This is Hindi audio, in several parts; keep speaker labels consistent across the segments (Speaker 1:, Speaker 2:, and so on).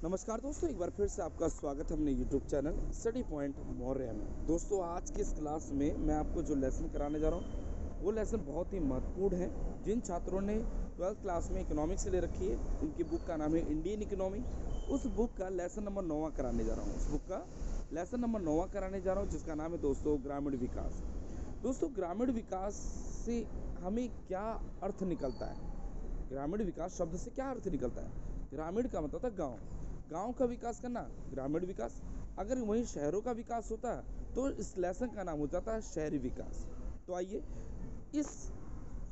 Speaker 1: नमस्कार दोस्तों, एक बार फिर से आपका स्वागत है अपने YouTube channel study point Maurya में। दोस्तों, आज की इस क्लास में मैं आपको जो लेसन कराने जा रहा हूँ वो लेसन बहुत ही महत्वपूर्ण है। जिन छात्रों ने 12th क्लास में इकोनॉमिक्स ले रखी है, उनकी बुक का नाम है इंडियन इकोनॉमी। उस बुक का लेसन नंबर 9वां कराने जा रहा हूँ। उस बुक का लेसन नंबर 9वां कराने जा रहा हूँ, जिसका नाम है दोस्तों ग्रामीण विकास। दोस्तों, ग्रामीण विकास से हमें क्या अर्थ निकलता है? ग्रामीण विकास शब्द से क्या अर्थ निकलता है? ग्रामीण का मतलब था गाँव, गांव का विकास करना ग्रामीण विकास। अगर वहीं शहरों का विकास होता तो इस लेसन का नाम हो जाता है शहरी विकास। तो आइए इस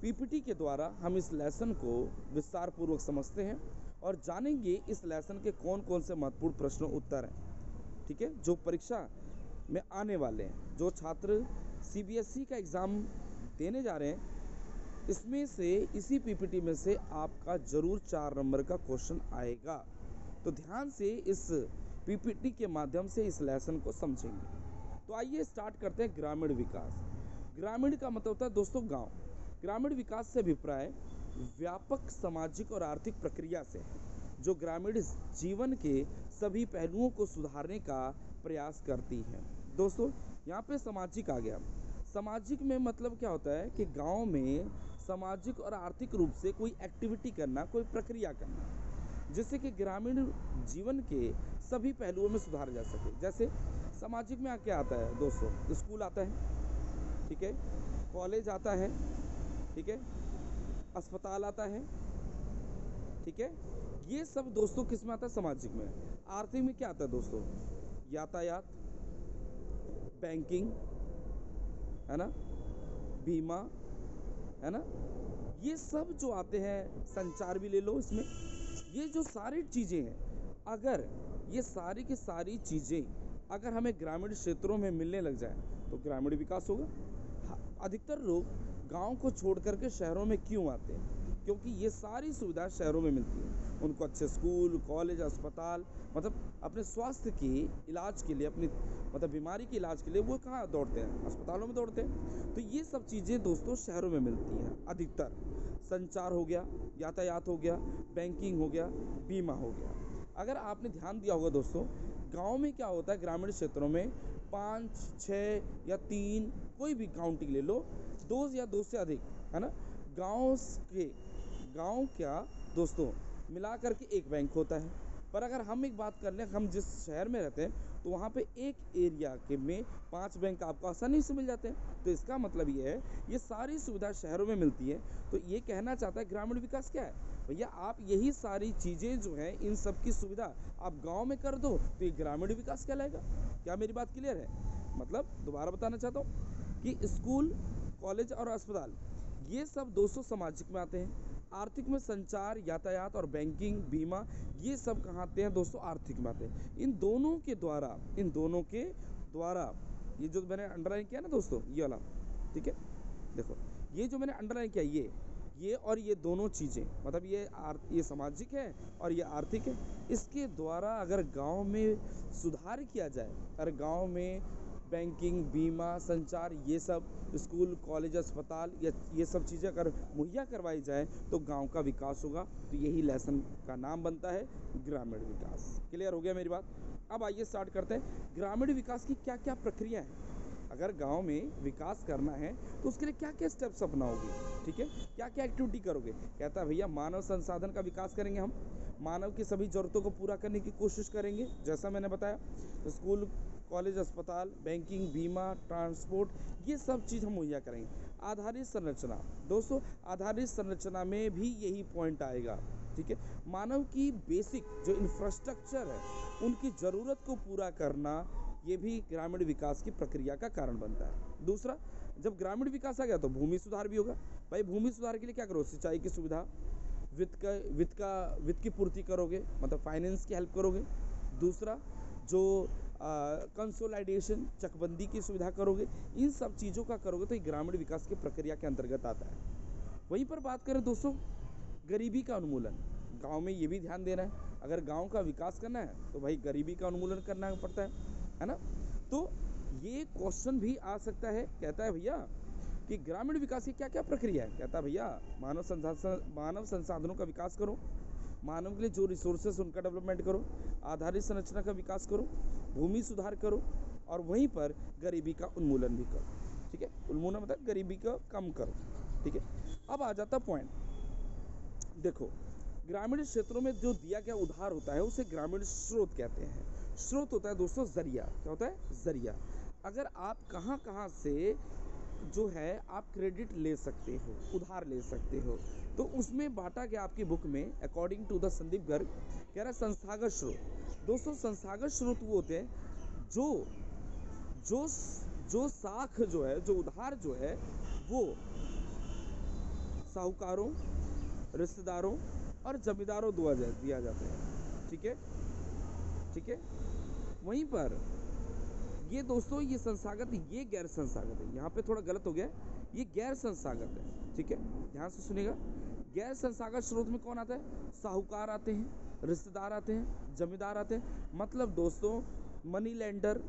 Speaker 1: पीपीटी के द्वारा हम इस लेसन को विस्तार पूर्वक समझते हैं और जानेंगे इस लेसन के कौन कौन से महत्वपूर्ण प्रश्न उत्तर हैं। ठीक है, जो परीक्षा में आने वाले हैं, जो छात्र सीबीएसई का एग्ज़ाम देने जा रहे हैं, इसमें से इसी पीपीटी में से आपका ज़रूर 4 नंबर का क्वेश्चन आएगा। तो ध्यान से इस पीपीटी के माध्यम से इस लेसन को समझेंगे। तो आइए स्टार्ट करते हैं। ग्रामीण विकास। ग्रामीण का मतलब होता है दोस्तों गांव। ग्रामीण विकास से अभिप्राय व्यापक सामाजिक और आर्थिक प्रक्रिया से है जो ग्रामीण जीवन के सभी पहलुओं को सुधारने का प्रयास करती है। दोस्तों, यहाँ पे सामाजिक आ गया। सामाजिक में मतलब क्या होता है कि गांव में सामाजिक और आर्थिक रूप से कोई एक्टिविटी करना, कोई प्रक्रिया करना, जिससे कि ग्रामीण जीवन के सभी पहलुओं में सुधार जा सके। जैसे सामाजिक में क्या आता है दोस्तों? स्कूल आता है, ठीक है, कॉलेज आता है, ठीक है, अस्पताल आता है, ठीक है। ये सब दोस्तों किस में आता है? सामाजिक में। आर्थिक में क्या आता है दोस्तों? यातायात, बैंकिंग, है ना, बीमा, है ना, ये सब जो आते हैं। संचार भी ले लो इसमें। ये जो सारी चीज़ें हैं, अगर ये सारी की सारी चीज़ें अगर हमें ग्रामीण क्षेत्रों में मिलने लग जाए तो ग्रामीण विकास होगा। अधिकतर लोग गांव को छोड़ करके शहरों में क्यों आते हैं? क्योंकि ये सारी सुविधाएं शहरों में मिलती हैं। उनको अच्छे स्कूल, कॉलेज, अस्पताल, मतलब अपने स्वास्थ्य के इलाज के लिए, अपनी मतलब बीमारी के इलाज के लिए वो कहाँ दौड़ते हैं? अस्पतालों में दौड़ते हैं। तो ये सब चीज़ें दोस्तों शहरों में मिलती हैं अधिकतर। संचार हो गया, यातायात हो गया, बैंकिंग हो गया, बीमा हो गया। अगर आपने ध्यान दिया होगा दोस्तों, गांव में क्या होता है, ग्रामीण क्षेत्रों में 5, 6 या 3 कोई भी काउंटिंग ले लो, 2 या 2 से अधिक, है ना, गांव क्या दोस्तों मिला करके एक बैंक होता है। पर अगर हम एक बात कर लें, हम जिस शहर में रहते हैं तो वहाँ पे एक एरिया के में 5 बैंक आपको आसानी से मिल जाते हैं। तो इसका मतलब ये है, ये सारी सुविधा शहरों में मिलती है। तो ये कहना चाहता है ग्रामीण विकास क्या है भैया? आप यही सारी चीज़ें जो हैं, इन सब की सुविधा आप गाँव में कर दो तो ये ग्रामीण विकास कहलाएगा। क्या मेरी बात क्लियर है? मतलब दोबारा बताना चाहता हूँ कि स्कूल, कॉलेज और अस्पताल ये सब दोस्तों सामाजिक में आते हैं। आर्थिक में संचार, यातायात और बैंकिंग, बीमा, ये सब कहाँ आते हैं दोस्तों? आर्थिक में आते हैं। इन दोनों के द्वारा ये जो मैंने अंडरलाइन किया ना दोस्तों, ये वाला, ठीक है, देखो ये जो मैंने अंडरलाइन किया, ये और ये दोनों चीज़ें, मतलब ये सामाजिक है और ये आर्थिक है। इसके द्वारा अगर गांव में सुधार किया जाए, अगर गांव में बैंकिंग, बीमा, संचार, ये सब स्कूल, कॉलेज, अस्पताल, ये सब चीज़ें अगर मुहैया करवाई जाए तो गांव का विकास होगा। तो यही लेसन का नाम बनता है ग्रामीण विकास। क्लियर हो गया मेरी बात? अब आइए स्टार्ट करते हैं। ग्रामीण विकास की क्या क्या प्रक्रिया है? अगर गांव में विकास करना है तो उसके लिए क्या क्या स्टेप्स अपनाओगे? ठीक है, क्या क्या एक्टिविटी करोगे? कहता है भैया मानव संसाधन का विकास करेंगे हम, मानव की सभी ज़रूरतों को पूरा करने की कोशिश करेंगे। जैसा मैंने बताया, स्कूल, कॉलेज, अस्पताल, बैंकिंग, बीमा, ट्रांसपोर्ट, ये सब चीज़ हम मुहैया करेंगे। आधारित संरचना, दोस्तों आधारित संरचना में भी यही पॉइंट आएगा। ठीक है, मानव की बेसिक जो इंफ्रास्ट्रक्चर है, उनकी ज़रूरत को पूरा करना, ये भी ग्रामीण विकास की प्रक्रिया का कारण बनता है। दूसरा, जब ग्रामीण विकास आ गया तो भूमि सुधार भी होगा। भाई भूमि सुधार के लिए क्या करो? सिंचाई की सुविधा, वित्त की पूर्ति करोगे, मतलब फाइनेंस की हेल्प करोगे। दूसरा, जो कंसोलिडेशन, चकबंदी की सुविधा करोगे। इन सब चीज़ों का करोगे तो ये ग्रामीण विकास की प्रक्रिया के अंतर्गत आता है। वहीं पर बात करें दोस्तों गरीबी का उन्मूलन, गांव में ये भी ध्यान देना है। अगर गांव का विकास करना है तो भाई गरीबी का उन्मूलन करना पड़ता है ना। तो ये क्वेश्चन भी आ सकता है। कहता है भैया कि ग्रामीण विकास की क्या क्या प्रक्रिया है? कहता है भैया मानव संसाधनों का विकास करो, मानव के लिए जो रिसोर्सेस उनका डेवलपमेंट करो, आधारित संरचना का विकास करो, भूमि सुधार करो, और वहीं पर गरीबी का उन्मूलन भी करो। ठीक है, उन्मूलन मतलब गरीबी का कम करो। ठीक है, अब आ जाता पॉइंट। देखो, ग्रामीण क्षेत्रों में जो दिया गया उधार होता है उसे ग्रामीण स्रोत कहते हैं। स्रोत होता है दोस्तों जरिया। क्या होता है? जरिया। अगर आप कहाँ कहाँ से जो है आप क्रेडिट ले सकते हो, उधार ले सकते हो, तो उसमें बांटा गया आपकी बुक में according to the Sandeep Garg कह रहा है संस्थागत स्रोत। दोस्तों संस्थागत स्रोत वो होते हैं जो साख जो है, जो उधार जो है वो साहूकारों, रिश्तेदारों और जमींदारों द्वारा दिया जाता है। ठीक है, ठीक है। वहीं पर ये दोस्तों ये संस्थागत, ये गैर संस्थागत है। यहाँ पे थोड़ा गलत हो गया, ये गैर संस्थागत है। ठीक है, ध्यान से सुनिएगा। गैर संस्थागत स्रोत में कौन आता है? साहूकार आते हैं, रिश्तेदार आते हैं, जमींदार आते हैं। मतलब दोस्तों मनी लेंडर,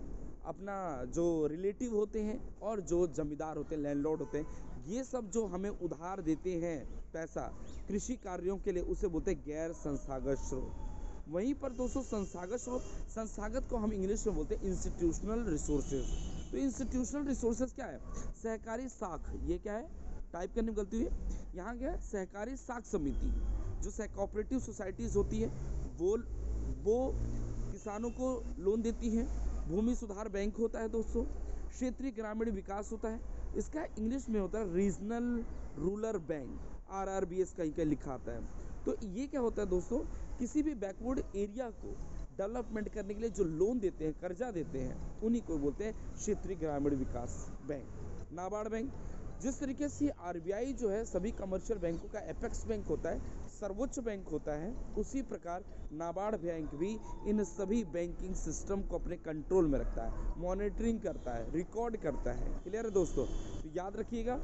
Speaker 1: अपना जो रिलेटिव होते हैं, और जो जमींदार होते हैं, लैंडलॉर्ड होते हैं, ये सब जो हमें उधार देते हैं पैसा कृषि कार्यों के लिए, उसे बोलते हैं गैर संस्थागत स्रोत। वहीं पर दोस्तों संस्थागत स्रोत, संस्थागत को हम इंग्लिश में बोलते हैं इंस्टीट्यूशनल रिसोर्सेज। तो इंस्टीट्यूशनल रिसोर्सेज क्या है? सहकारी साख। ये क्या है? टाइप करने में गलती हुई है, यहाँ क्या है? सहकारी साख समिति। जो कोऑपरेटिव सोसाइटीज़ होती है वो किसानों को लोन देती हैं। भूमि सुधार बैंक होता है दोस्तों। क्षेत्रीय ग्रामीण विकास होता है, इसका इंग्लिश में होता है रीजनल रूरल बैंक, RRBS कहीं कहीं लिखा आता है। तो ये क्या होता है दोस्तों? किसी भी बैकवर्ड एरिया को डेवलपमेंट करने के लिए जो लोन देते हैं, कर्जा देते हैं, उन्हीं को बोलते हैं क्षेत्रीय ग्रामीण विकास बैंक। नाबार्ड बैंक, जिस तरीके से RBI जो है सभी कमर्शियल बैंकों का एपेक्स बैंक होता है, सर्वोच्च बैंक होता है, उसी प्रकार नाबार्ड बैंक भी इन सभी बैंकिंग सिस्टम को अपने कंट्रोल में रखता है, मॉनिटरिंग करता है, रिकॉर्ड करता है। क्लियर है दोस्तों? तो याद रखिएगा,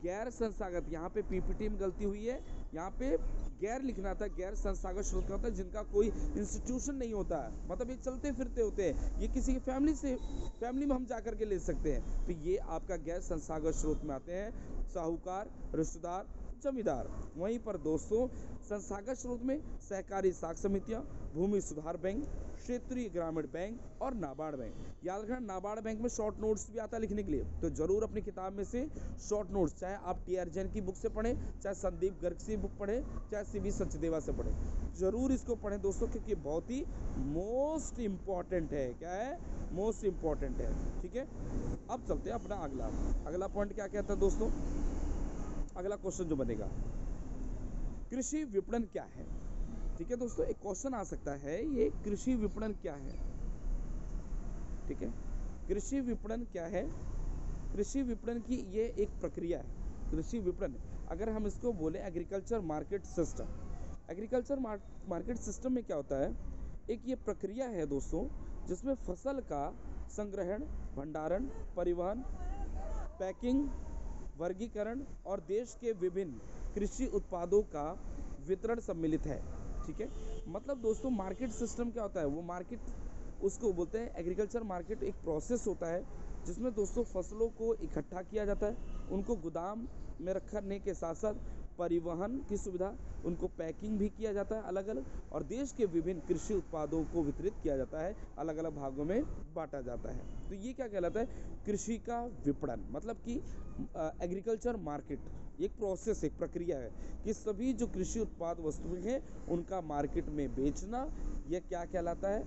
Speaker 1: गैर संस्थागत, यहाँ पे PPT में गलती हुई है, यहाँ पे गैर लिखना था। गैर संस्थागत स्रोत क्या होता है? जिनका कोई इंस्टीट्यूशन नहीं होता है, मतलब ये चलते फिरते होते हैं, ये किसी की फैमिली में हम जा कर के ले सकते हैं। तो ये आपका गैर संस्थागत स्रोत में आते हैं साहूकार, रिश्तेदार, जमींदार। वहीं पर दोस्तों संस्थागत स्रोत में सहकारी साख समितियां, भूमि सुधार बैंक, क्षेत्रीय ग्रामीण बैंक और नाबार्ड बैंक। याद रखना, नाबार्ड बैंक में शॉर्ट नोट्स भी आता है लिखने के लिए, तो जरूर अपनी किताब में से शॉर्ट नोट्स, चाहे आप TR जैन की बुक से पढ़ें, चाहे संदीप गर्ग की बुक पढ़ें, चाहे CB सचदेवा से पढ़ें, जरूर इसको पढ़ें दोस्तों, क्योंकि बहुत ही मोस्ट इम्पॉर्टेंट है। क्या है? मोस्ट इम्पॉर्टेंट है। ठीक है, अब चलते हैं अपना अगला पॉइंट क्या कहता है दोस्तों। अगला क्वेश्चन जो बनेगा, कृषि विपणन क्या है? ठीक है दोस्तों, एक क्वेश्चन आ सकता है, ये कृषि विपणन क्या है? ठीक है, कृषि विपणन क्या है? कृषि विपणन की ये एक प्रक्रिया है। कृषि विपणन, अगर हम इसको बोले agriculture market system, agriculture market system में क्या होता है? एक ये प्रक्रिया है दोस्तों, जिसमें फसल का संग्रहण, भंडारण, परिवहन, पैकिंग, वर्गीकरण और देश के विभिन्न कृषि उत्पादों का वितरण सम्मिलित है। ठीक है, मतलब दोस्तों मार्केट सिस्टम क्या होता है? वो मार्केट, उसको बोलते हैं एग्रीकल्चर मार्केट। एक प्रोसेस होता है जिसमें दोस्तों फसलों को इकट्ठा किया जाता है, उनको गोदाम में रखने के साथ साथ परिवहन की सुविधा, उनको पैकिंग भी किया जाता है अलग अलग, और देश के विभिन्न कृषि उत्पादों को वितरित किया जाता है, अलग अलग भागों में बांटा जाता है। तो ये क्या कहलाता है? कृषि का विपणन। मतलब कि एग्रीकल्चर मार्केट एक प्रोसेस, एक प्रक्रिया है कि सभी जो कृषि उत्पाद वस्तुएं हैं उनका मार्केट में बेचना, यह क्या कहलाता है?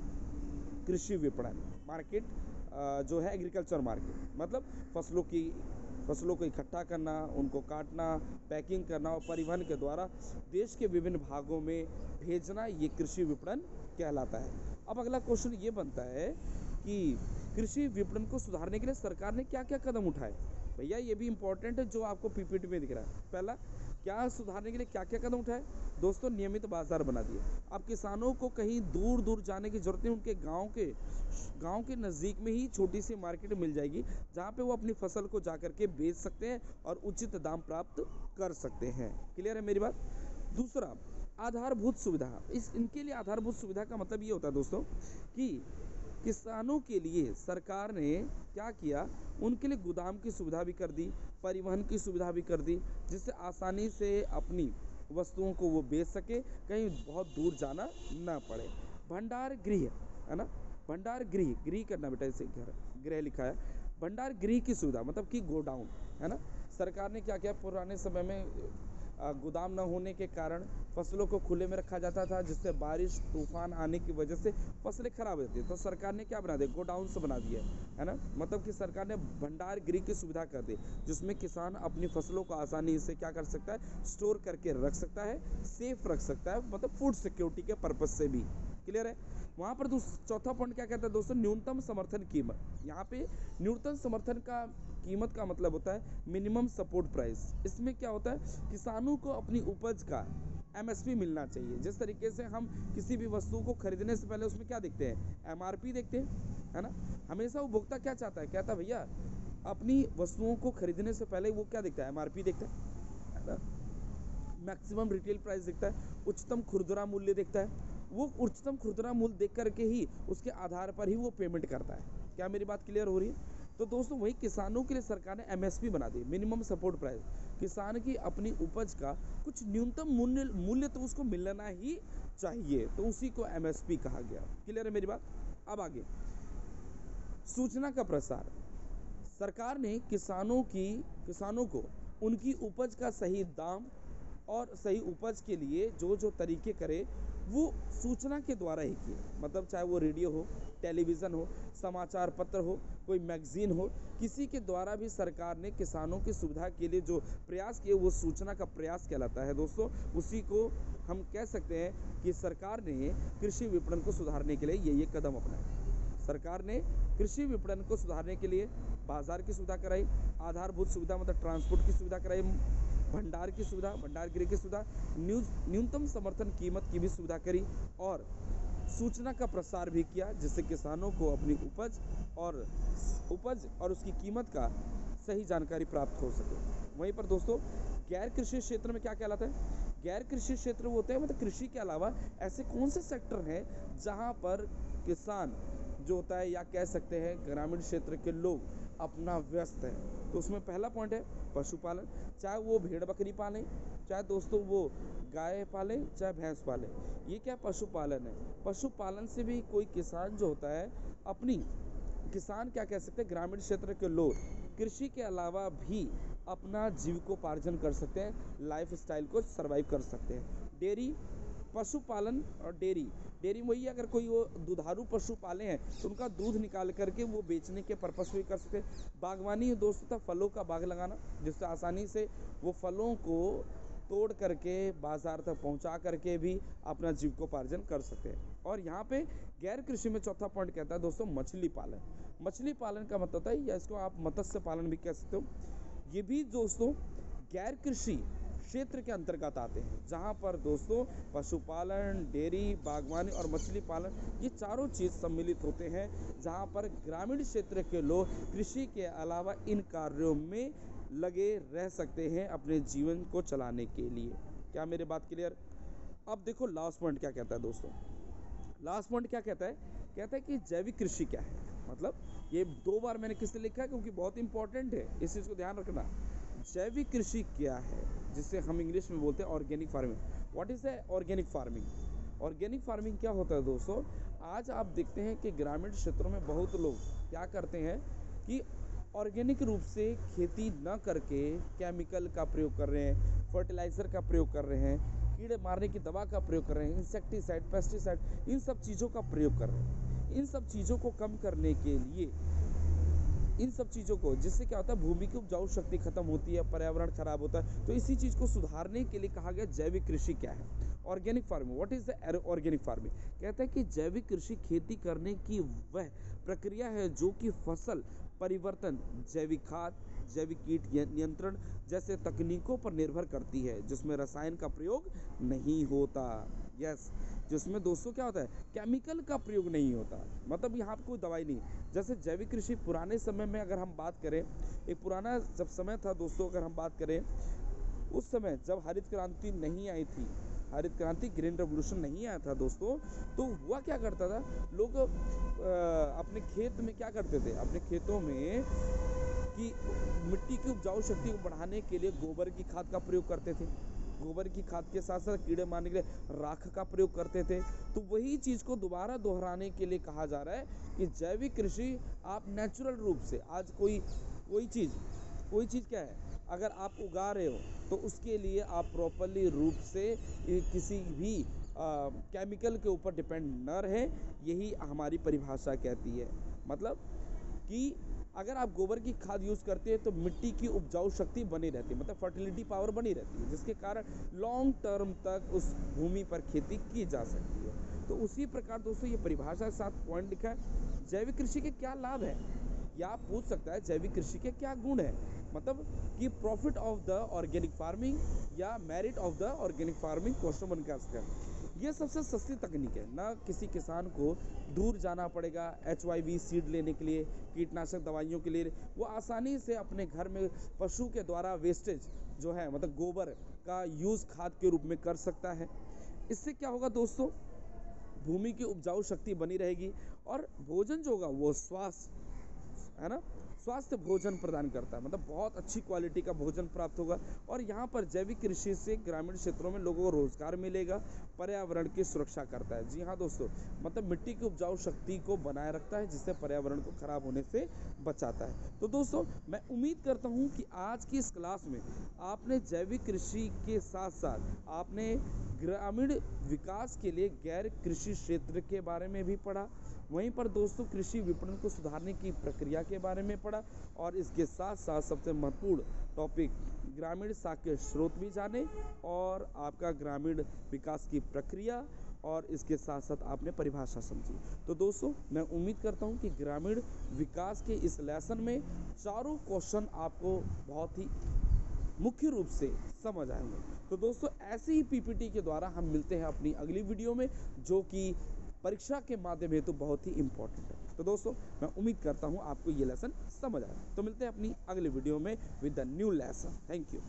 Speaker 1: कृषि विपणन। मार्केट जो है एग्रीकल्चर मार्केट, मतलब फसलों को इकट्ठा करना, उनको काटना, पैकिंग करना और परिवहन के द्वारा देश के विभिन्न भागों में भेजना, ये कृषि विपणन कहलाता है। अब अगला क्वेश्चन ये बनता है कि कृषि विपणन को सुधारने के लिए सरकार ने क्या क्या कदम उठाए? भैया ये भी इम्पोर्टेंट है जो आपको PPT में दिख रहा है। पहला, क्या सुधारने के लिए क्या क्या कदम उठाए? दोस्तों नियमित बाजार बना दिए। अब किसानों को कहीं दूर दूर जाने की जरूरत नहीं, उनके गांव के नज़दीक में ही छोटी सी मार्केट मिल जाएगी, जहां पे वो अपनी फसल को जाकर के बेच सकते हैं और उचित दाम प्राप्त कर सकते हैं। क्लियर है मेरी बात? दूसरा, आधारभूत सुविधा। इनके लिए आधारभूत सुविधा का मतलब ये होता है दोस्तों कि किसानों के लिए सरकार ने क्या किया? उनके लिए गोदाम की सुविधा भी कर दी, परिवहन की सुविधा भी कर दी, जिससे आसानी से अपनी वस्तुओं को वो बेच सके, कहीं बहुत दूर जाना ना पड़े। भंडार गृह, है ना, भंडार गृह, गृह करना बेटा, इसे घर गृह लिखा है। भंडार गृह की सुविधा मतलब कि गोडाउन, है ना। सरकार ने क्या किया, पुराने समय में गोदाम न होने के कारण फसलों को खुले में रखा जाता था, जिससे बारिश तूफान आने की वजह से फसलें खराब हो जाती है। तो सरकार ने क्या बना दिया, गोडाउन से बना दिया है ना। मतलब कि सरकार ने भंडार गृह की सुविधा कर दी, जिसमें किसान अपनी फसलों को आसानी से क्या कर सकता है, स्टोर करके रख सकता है, सेफ रख सकता है, मतलब फूड सिक्योरिटी के पर्पज से भी। क्लियर है। वहाँ पर चौथा पॉइंट क्या कहता है दोस्तों, न्यूनतम समर्थन कीमत। यहाँ पे न्यूनतम समर्थन का कीमत का मतलब होता है मिनिमम सपोर्ट प्राइस। इसमें क्या होता है, किसानों को अपनी उपज का एमएसपी मिलना चाहिए। जिस तरीके से हम किसी भी वस्तु को खरीदने से पहले उसमें क्या देखते हैं, एमआरपी देखते हैं, है ना। हमेशा उपभोक्ता क्या चाहता है, कहता है भैया अपनी वस्तुओं को खरीदने से पहले वो क्या देखता है, एमआरपी देखता है ना, मैक्सिमम रिटेल प्राइस देखता है, उच्चतम खुदरा मूल्य देखता है। वो उच्चतम खुदरा मूल्य देख करके ही उसके आधार पर ही वो पेमेंट करता है। क्या मेरी बात क्लियर हो रही है। तो दोस्तों वही किसानों के लिए सरकार ने एमएसपी बना दी, मिनिमम सपोर्ट प्राइस। किसान की अपनी उपज का कुछ न्यूनतम मूल्य तो उसको मिलना ही चाहिए, तो उसी को एमएसपी कहा गया। क्लियर है मेरी बात। अब आगे सूचना का प्रसार। सरकार ने किसानों को उनकी उपज का सही दाम और सही उपज के लिए जो तरीके करे वो सूचना के द्वारा ही किए। मतलब चाहे वो रेडियो हो, टेलीविज़न हो, समाचार पत्र हो, कोई मैगजीन हो, किसी के द्वारा भी सरकार ने किसानों की सुविधा के लिए जो प्रयास किए वो सूचना का प्रयास कहलाता है दोस्तों। उसी को हम कह सकते हैं कि सरकार ने कृषि विपणन को सुधारने के लिए ये कदम अपनाए। सरकार ने कृषि विपणन को सुधारने के लिए बाजार की सुविधा कराई, आधारभूत सुविधा मतलब ट्रांसपोर्ट की सुविधा कराई, भंडार की सुविधा, भंडार गृह की सुविधा, न्यूनतम समर्थन कीमत की भी सुविधा करी और सूचना का प्रसार भी किया, जिससे किसानों को अपनी उपज और उसकी कीमत का सही जानकारी प्राप्त हो सके। वहीं पर दोस्तों गैर कृषि क्षेत्र में क्या कहलाता है, गैर कृषि क्षेत्र वो होते हैं मतलब कृषि के अलावा ऐसे कौन से सेक्टर हैं जहाँ पर किसान जो होता है या कह सकते हैं ग्रामीण क्षेत्र के लोग अपना व्यस्त है। तो उसमें पहला पॉइंट है पशुपालन, चाहे वो भेड़ बकरी पालें, चाहे दोस्तों वो गाय पालें, चाहे भैंस पालें। ये क्या पशुपालन है। पशुपालन से भी कोई किसान जो होता है अपनी किसान क्या कह सकते हैं ग्रामीण क्षेत्र के लोग कृषि के अलावा भी अपना जीविकोपार्जन कर सकते हैं, लाइफ स्टाइल को सर्वाइव कर सकते हैं। डेयरी, पशुपालन और डेयरी वही है, अगर कोई वो दुधारू पशु पाले हैं तो उनका दूध निकाल करके वो बेचने के पर्पस भी कर सकते हैं। बागवानी दोस्तों था फलों का बाग लगाना, जिससे आसानी से वो फलों को तोड़ करके बाजार तक पहुंचा करके भी अपना जीविकोपार्जन कर सकते हैं। और यहाँ पे गैर कृषि में चौथा पॉइंट कहता है दोस्तों मछली पालन। मछली पालन का मतलब होता है, या इसको आप मत्स्य पालन भी कह सकते हो, ये भी दोस्तों गैर कृषि क्षेत्र के अंतर्गत आते हैं, जहाँ पर दोस्तों पशुपालन, डेयरी, बागवानी और मछली पालन ये चारों चीज़ सम्मिलित होते हैं, जहाँ पर ग्रामीण क्षेत्र के लोग कृषि के अलावा इन कार्यों में लगे रह सकते हैं अपने जीवन को चलाने के लिए। क्या मेरी बात क्लियर। अब देखो लास्ट पॉइंट क्या कहता है दोस्तों, लास्ट पॉइंट क्या कहता है कि जैविक कृषि क्या है। मतलब ये 2 बार मैंने किससे लिखा है क्योंकि बहुत इंपॉर्टेंट है, इस चीज़ को ध्यान रखना। जैविक कृषि क्या है, जिसे हम इंग्लिश में बोलते हैं organic farming. What is the organic farming. Organic farming क्या होता है दोस्तों, आज आप देखते हैं कि ग्रामीण क्षेत्रों में बहुत लोग क्या करते हैं कि ऑर्गेनिक रूप से खेती न करके केमिकल का प्रयोग कर रहे हैं, फर्टिलाइज़र का प्रयोग कर रहे हैं, कीड़े मारने की दवा का प्रयोग कर रहे हैं, इंसेक्टिसाइड, पेस्टिसाइड, इन सब चीज़ों का प्रयोग कर रहे हैं। इन सब चीज़ों को कम करने के लिए, इन सब चीज़ों को, जिससे क्या होता है भूमि की उपजाऊ शक्ति खत्म होती है, पर्यावरण खराब होता है, तो इसी चीज़ को सुधारने के लिए कहा गया जैविक कृषि क्या है, organic farming. What is the organic farming. कहता है कि जैविक कृषि खेती करने की वह प्रक्रिया है जो कि फसल परिवर्तन, जैविक खाद, जैविक कीट नियंत्रण जैसे तकनीकों पर निर्भर करती है, जिसमें रसायन का प्रयोग नहीं होता। यस, जिसमें दोस्तों क्या होता है केमिकल का प्रयोग नहीं होता, मतलब यहाँ पर कोई दवाई नहीं। जैसे जैविक कृषि पुराने समय में अगर हम बात करें, एक पुराना जब समय था दोस्तों, अगर हम बात करें उस समय जब हरित क्रांति नहीं आई थी, हरित क्रांति ग्रीन रेवोल्यूशन नहीं आया था दोस्तों, तो हुआ क्या करता था, लोग अपने खेत में क्या करते थे, अपने खेतों में कि मिट्टी की उपजाऊ शक्ति को बढ़ाने के लिए गोबर की खाद का प्रयोग करते थे, गोबर की खाद के साथ साथ कीड़े मारने के लिए राख का प्रयोग करते थे। तो वही चीज़ को दोबारा दोहराने के लिए कहा जा रहा है कि जैविक कृषि आप नेचुरल रूप से आज कोई चीज़ क्या है, अगर आप उगा रहे हो तो उसके लिए आप प्रॉपरली रूप से किसी भी केमिकल के ऊपर डिपेंड न रहे। यही हमारी परिभाषा कहती है। मतलब कि अगर आप गोबर की खाद यूज़ करते हैं तो मिट्टी की उपजाऊ शक्ति बनी रहती है, मतलब फर्टिलिटी पावर बनी रहती है, जिसके कारण लॉन्ग टर्म तक उस भूमि पर खेती की जा सकती है। तो उसी प्रकार दोस्तों ये परिभाषा के साथ पॉइंट लिखा है, जैविक कृषि के क्या लाभ है, या आप पूछ सकता है जैविक कृषि के क्या गुण है, मतलब कि profit of the organic farming या merit of the organic farming question बन कर सकता है। ये सबसे सस्ती तकनीक है, ना किसी किसान को दूर जाना पड़ेगा HYV सीड लेने के लिए, कीटनाशक दवाइयों के लिए। वो आसानी से अपने घर में पशु के द्वारा वेस्टेज जो है, मतलब गोबर का यूज़ खाद के रूप में कर सकता है। इससे क्या होगा दोस्तों, भूमि की उपजाऊ शक्ति बनी रहेगी और भोजन जो होगा वो स्वास्थ्य भोजन प्रदान करता है, मतलब बहुत अच्छी क्वालिटी का भोजन प्राप्त होगा। और यहाँ पर जैविक कृषि से ग्रामीण क्षेत्रों में लोगों को रोजगार मिलेगा, पर्यावरण की सुरक्षा करता है। जी हाँ दोस्तों, मतलब मिट्टी की उपजाऊ शक्ति को बनाए रखता है, जिससे पर्यावरण को खराब होने से बचाता है। तो दोस्तों मैं उम्मीद करता हूँ कि आज की इस क्लास में आपने जैविक कृषि के साथ साथ आपने ग्रामीण विकास के लिए गैर कृषि क्षेत्र के बारे में भी पढ़ा, वहीं पर दोस्तों कृषि विपणन को सुधारने की प्रक्रिया के बारे में पढ़ा, और इसके साथ साथ सबसे महत्वपूर्ण टॉपिक ग्रामीण साख के स्रोत भी जाने, और आपका ग्रामीण विकास की प्रक्रिया, और इसके साथ साथ आपने परिभाषा समझी। तो दोस्तों मैं उम्मीद करता हूँ कि ग्रामीण विकास के इस लेसन में चारों क्वेश्चन आपको बहुत ही मुख्य रूप से समझ आएंगे। तो दोस्तों ऐसे ही PPT के द्वारा हम मिलते हैं अपनी अगली वीडियो में, जो कि परीक्षा के माध्यम हेतु बहुत ही इम्पोर्टेंट है। तो दोस्तों मैं उम्मीद करता हूँ आपको ये लेसन समझ आया। तो मिलते हैं अपनी अगली वीडियो में with the new lesson. Thank you.